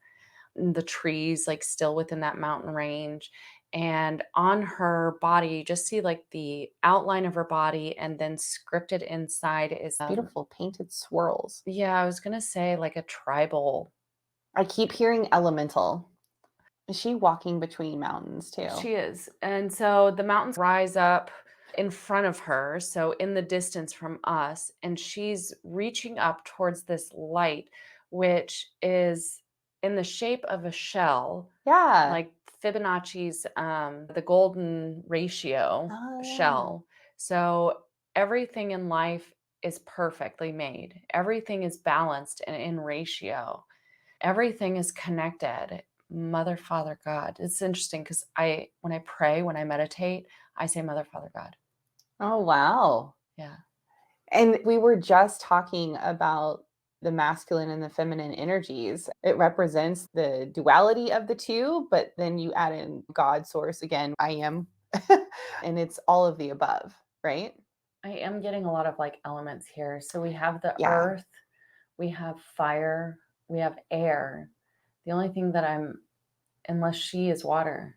and the trees like still within that mountain range. And on her body, you just see like the outline of her body, and then scripted inside is Beautiful painted swirls. Yeah, I was gonna say like a tribal. I keep hearing elemental. Is she walking between mountains too? She is. And so the mountains rise up in front of her, so in the distance from us, and she's reaching up towards this light, which is in the shape of a shell, Yeah. like Fibonacci's the golden ratio Oh, yeah. shell. So everything in life is perfectly made. Everything is balanced and in ratio. Everything is connected. Mother, Father, God. It's interesting because when I pray, when I meditate, I say Mother, Father, God. Oh, wow. Yeah. And we were just talking about the masculine and the feminine energies. It represents the duality of the two, but then you add in God, source, again, I am, and it's all of the above, right? I am getting a lot of like elements here. So we have the Yeah. earth, we have fire, we have air. The only thing that unless she is water,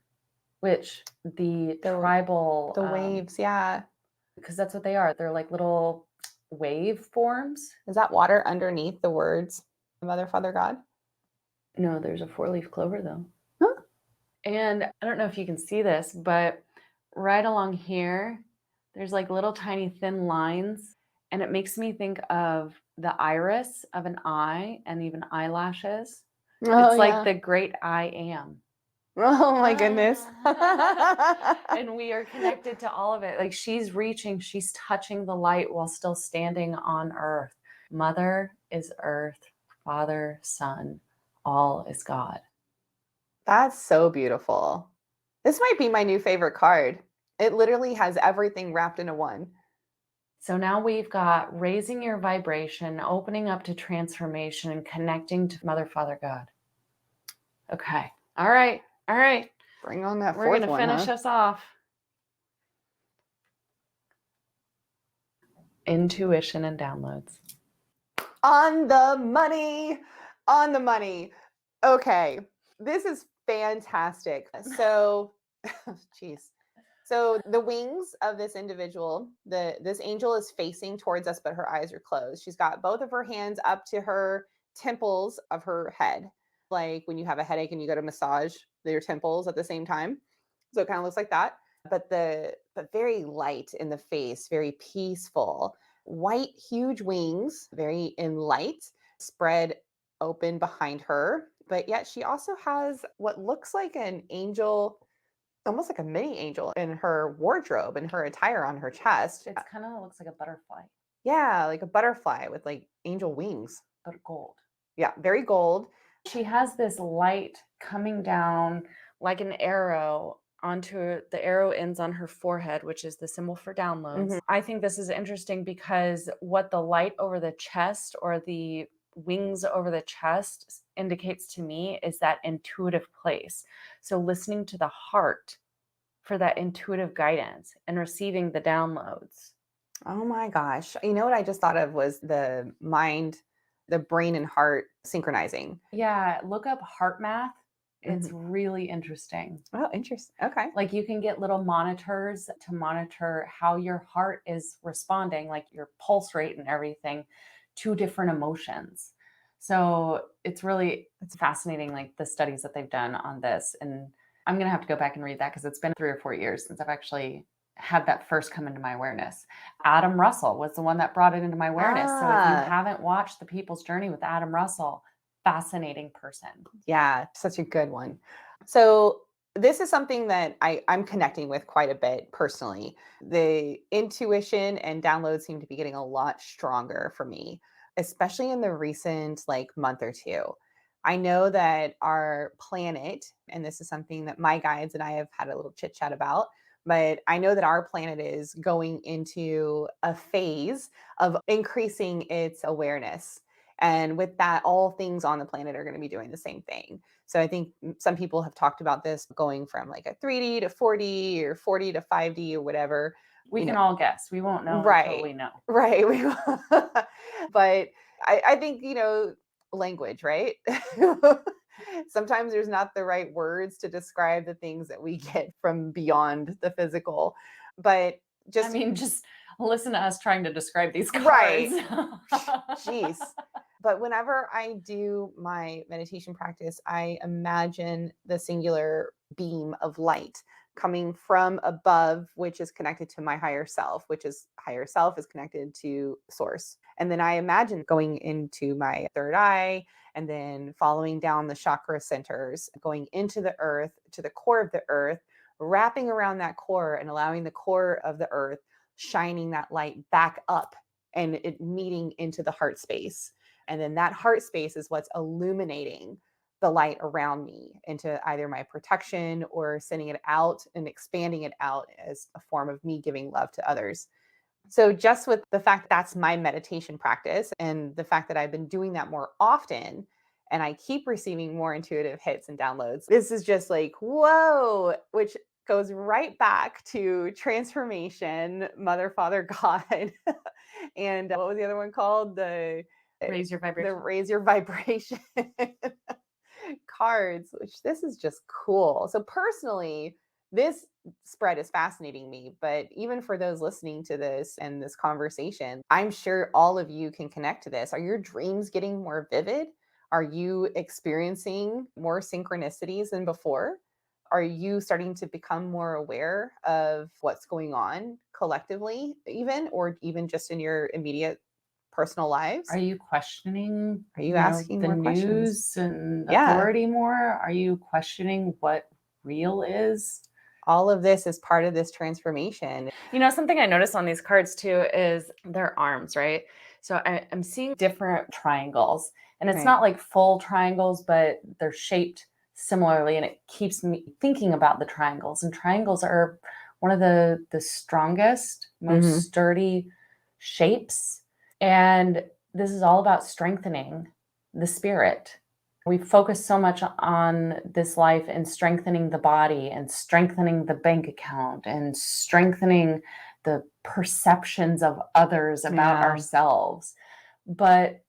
which the tribal, The waves, yeah. because that's what they are. They're like little wave forms. Is that water underneath the words Mother, Father, God? No, there's a 4-leaf clover though. Huh? And I don't know if you can see this, but right along here, there's like little tiny thin lines. And it makes me think of the iris of an eye and even eyelashes. Oh, It's like yeah. the great I am. Oh, my goodness. And we are connected to all of it. Like she's reaching, she's touching the light while still standing on earth. Mother is earth, Father, Son, all is God. That's so beautiful. This might be my new favorite card. It literally has everything wrapped into one. So now we've got raising your vibration, opening up to transformation, and connecting to Mother, Father, God. Okay. All right. All right. Bring on that We're fourth going to one, finish huh? us off. Intuition and downloads. On the money. On the money. Okay. This is fantastic. So, jeez. So the wings of this individual, this angel is facing towards us, but her eyes are closed. She's got both of her hands up to her temples of her head, like when you have a headache and you go to massage your temples at the same time. So it kind of looks like that, but very light in the face, very peaceful. White, huge wings, very in light, spread open behind her. But yet she also has what looks like an angel, almost like a mini angel in her wardrobe and her attire on her chest. It kind of looks like a butterfly, Yeah, like a butterfly with like angel wings. but gold. Yeah, very gold. She has this light coming down like an arrow onto the arrow ends on her forehead, which is the symbol for downloads. I think this is interesting because what the light over the chest or the wings over the chest indicates to me is that intuitive place. So listening to the heart for that intuitive guidance and receiving the downloads. Oh my gosh. You know what I just thought of was the mind, the brain and heart synchronizing. Yeah, look up heart math. It's really interesting. Oh, interesting. Okay. Like you can get little monitors to monitor how your heart is responding, like your pulse rate and everything, to different emotions. So it's fascinating, like the studies that they've done on this. And I'm going to have to go back and read that because it's been 3 or 4 years since I've actually had that first come into my awareness. Adam Russell was the one that brought it into my awareness. So if you haven't watched The People's Journey with Adam Russell, fascinating person. Yeah, such a good one. So this is something that I'm connecting with quite a bit personally. The intuition and downloads seem to be getting a lot stronger for me, especially in the recent like month or two. I know that our planet, and this is something that my guides and I have had a little chit chat about, but I know that our planet is going into a phase of increasing its awareness. And with that, all things on the planet are going to be doing the same thing. So I think some people have talked about this going from like a 3D to 4D or 40 to 5D or whatever. We can all guess. We won't know until we know. Right. But I think, language, right? Sometimes there's not the right words to describe the things that we get from beyond the physical. But just listen to us trying to describe these cards. Right. Jeez. But whenever I do my meditation practice, I imagine the singular beam of light coming from above, which is connected to my higher self, higher self is connected to source. And then I imagine going into my third eye and then following down the chakra centers, going into the earth, to the core of the earth, wrapping around that core and allowing the core of the earth shining that light back up and it meeting into the heart space. And then that heart space is what's illuminating the light around me into either my protection or sending it out and expanding it out as a form of me giving love to others. So just with the fact that's my meditation practice and the fact that I've been doing that more often and I keep receiving more intuitive hits and downloads, this is just like, whoa, which goes right back to transformation, Mother, Father, God. And what was the other one called? The Raise Your Vibration. The Raise Your Vibration cards, which this is just cool. So personally, this spread is fascinating me, but even for those listening to this and this conversation, I'm sure all of you can connect to this. Are your dreams getting more vivid? Are you experiencing more synchronicities than before? Are you starting to become more aware of what's going on collectively, or even just in your immediate personal lives? Are you questioning? Are you asking the more news questions? and Yeah. authority more? Are you questioning what real is? All of this is part of this transformation. Something I noticed on these cards too is their arms, right? So I'm seeing different triangles, and it's Right. not like full triangles, but they're shaped similarly, and it keeps me thinking about the triangles. And triangles are one of the strongest, most sturdy shapes. And this is all about strengthening the spirit. We focus so much on this life and strengthening the body and strengthening the bank account and strengthening the perceptions of others about ourselves. But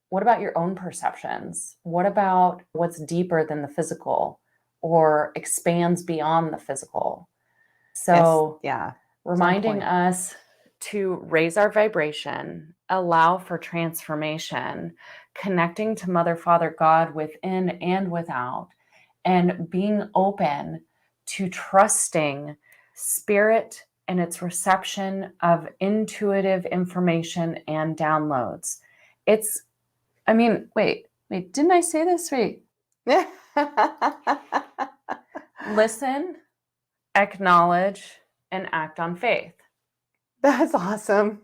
what about your own perceptions? What about what's deeper than the physical or expands beyond the physical? So, reminding us to raise our vibration, allow for transformation, connecting to Mother, Father, God within and without, and being open to trusting spirit and its reception of intuitive information and downloads. Wait, didn't I say this? Wait. Listen, acknowledge, and act on faith. That's awesome.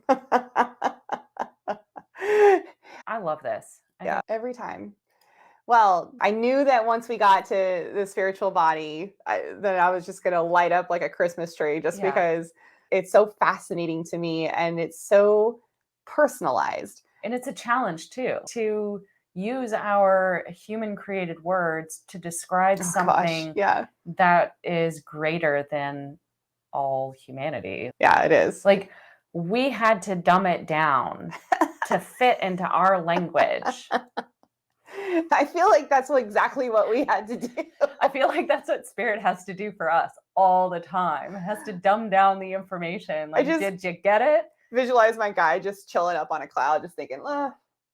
I love this. Every time. Well, I knew that once we got to the spiritual body, that I was just going to light up like a Christmas tree because it's so fascinating to me and it's so personalized. And it's a challenge too, to use our human created words to describe something that is greater than all humanity. Yeah, it is. Like, we had to dumb it down to fit into our language. I feel like that's exactly what we had to do. I feel like that's what Spirit has to do for us all the time. It has to dumb down the information. Like, did you get it? Visualize my guy just chilling up on a cloud, just thinking,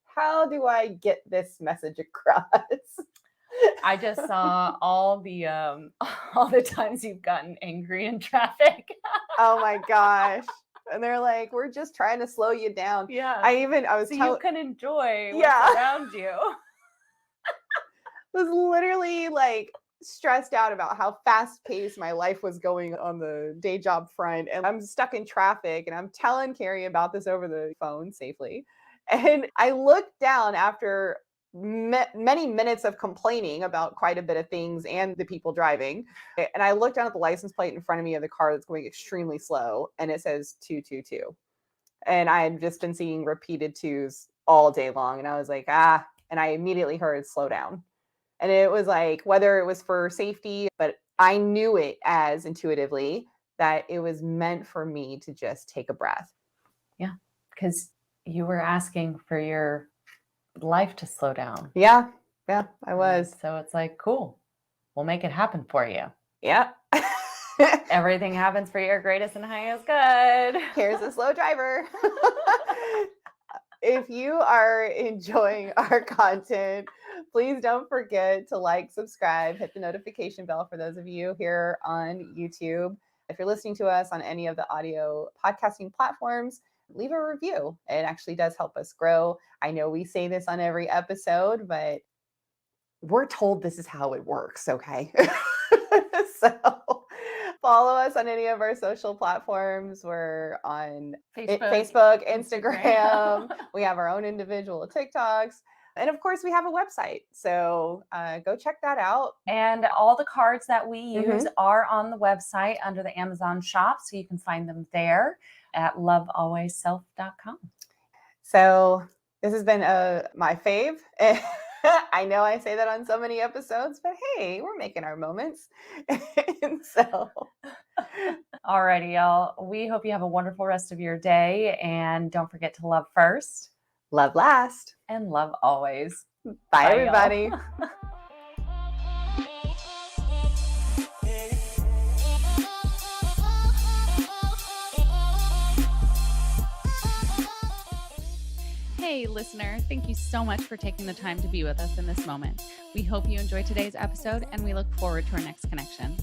how do I get this message across? I just saw all the all the times you've gotten angry in traffic. Oh my gosh. And they're like, we're just trying to slow you down. Yeah. I was So you can enjoy Yeah. what's around you. was literally like stressed out about how fast paced my life was going on the day job front. And I'm stuck in traffic and I'm telling Carrie about this over the phone safely. And I looked down after many minutes of complaining about quite a bit of things and the people driving. And I looked down at the license plate in front of me of the car that's going extremely slow and it says 222. And I had just been seeing repeated twos all day long. And I was like, and I immediately heard slow down. And it was like, whether it was for safety, but I knew it as intuitively that it was meant for me to just take a breath. Yeah, because you were asking for your life to slow down. Yeah, I was. So it's like, cool, we'll make it happen for you. Yeah. Everything happens for your greatest and highest good. Here's a slow driver. If you are enjoying our content, please don't forget to like, subscribe, hit the notification bell for those of you here on YouTube. If you're listening to us on any of the audio podcasting platforms, leave a review. It actually does help us grow. I know we say this on every episode, but we're told this is how it works, okay? So follow us on any of our social platforms. We're on Facebook, Instagram. We have our own individual TikToks. And of course, we have a website. So go check that out. And all the cards that we use are on the website under the Amazon shop. So you can find them there at lovealwaysself.com. So this has been my fave. I know I say that on so many episodes, but hey, we're making our moments. And so, alrighty, y'all. We hope you have a wonderful rest of your day. And don't forget to love first, love last, and love always. Bye everybody. Hey, listener, thank you so much for taking the time to be with us in this moment. We hope you enjoyed today's episode and we look forward to our next connection.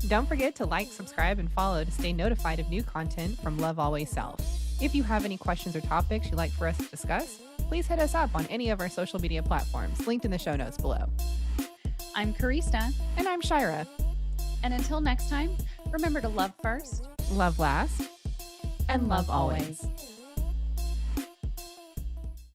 Don't forget to like, subscribe, and follow to stay notified of new content from Love Always Self. If you have any questions or topics you'd like for us to discuss, please hit us up on any of our social media platforms linked in the show notes below. I'm Karista. And I'm Shyra. And until next time, remember to love first, love last, and love always.